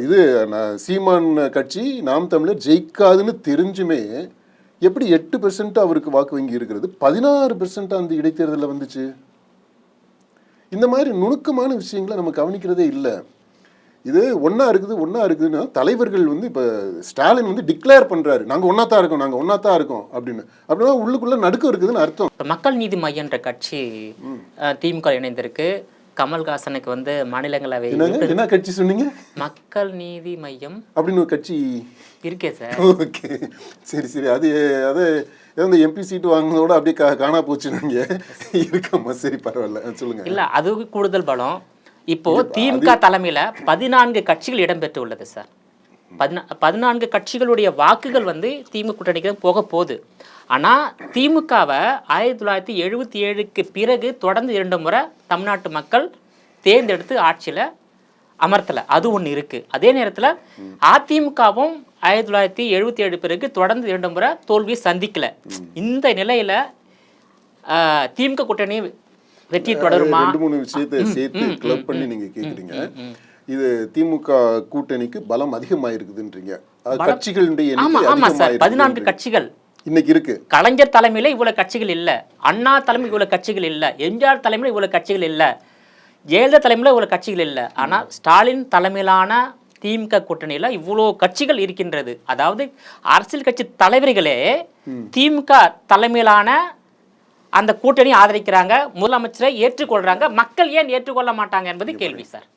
இது சீமான் கட்சி நாம் தமிழர் ஜெயிக்காதுன்னு தெரிஞ்சுமே எப்படி 8% அவருக்கு வாக்கு வங்கி இருக்கிறது, 16% அந்த இடைத்தேர்தலில் வந்துச்சு? இந்த மாதிரி நுணுக்கமான விஷயங்களை நம்ம கவனிக்கிறதே இல்லை. இது ஒன்றா இருக்குதுன்னா தலைவர்கள் இப்போ ஸ்டாலின் டிக்ளேர் பண்ணுறாரு, நாங்கள் ஒன்றா தான் இருக்கோம் அப்படின்னு. அப்படின்னா உள்ளுக்குள்ளே நடுக்கம் இருக்குதுன்னு அர்த்தம். மக்கள் நீதி மையன்ற கட்சி திமுக இணைந்திருக்கு. கமல்ஹாசனுக்கு மாநிலங்களவை என்ன கட்சி சொன்னீங்க? மக்கள் நீதி மையம் அப்படின்னு ஒரு கட்சி இருக்கே சார். ஓகே, சரி. அது இந்த எம்பி சீட்டு வாங்கினதோட அப்படியே காணா போச்சு. நீங்கள் இருக்கம்மா, சரி பரவாயில்ல, சொல்லுங்க. இல்லை, அது கூடுதல் பலம். இப்போ திமுக தலைமையில் 14 கட்சிகள் இடம்பெற்று உள்ளது சார். 14 கட்சிகளுடைய வாக்குகள் திமுக கூட்டணிக்கு போக போகுது. ஆனால் திமுகவை 1977க்கு பிறகு தொடர்ந்து 2 முறை தமிழ்நாட்டு மக்கள் தேர்ந்தெடுத்து ஆட்சியில் அமர்த்தலை. அது ஒன்று இருக்குது. அதே நேரத்தில் அதிமுகவும் 1977 பிறகு தொடர்ந்து 2 முறை தோல்வியை சந்திக்கலை. இந்த நிலையில் திமுக கூட்டணி வெற்றி தொடருமா? 2-3 விஷயத்தை சேர்த்து கிளப் பண்ணி நீங்கள் கேட்குறீங்க. இது திமுக கூட்டணிக்கு பலம் அதிகமாயிருக்குதுன்றீங்க. கட்சிகளுடைய எண்ணிக்கை 14 கட்சிகள் இன்னைக்கு இருக்கு. கலைஞர் தலைமையில இவ்வளவு கட்சிகள் இல்ல, அண்ணா தலைமையில் இவ்வளவு கட்சிகள் இல்ல, எம்ஜிஆர் தலைமையில் இவ்வளவு கட்சிகள் இல்ல, ஜெயலலிதா தலைமையில் இவ்வளவு கட்சிகள் இல்ல. ஆனா ஸ்டாலின் தலைமையிலான திமுக கூட்டணியில இவ்வளோ கட்சிகள் இருக்கின்றது. அதாவது அரசியல் கட்சி தலைவர்களே திமுக தலைமையிலான அந்த கூட்டணி ஆதரிக்கிறாங்க, முதலமைச்சரை ஏற்றுக்கொள்றாங்க. மக்கள் ஏன் ஏற்றுக்கொள்ள மாட்டாங்க என்பது கேள்வி சார்.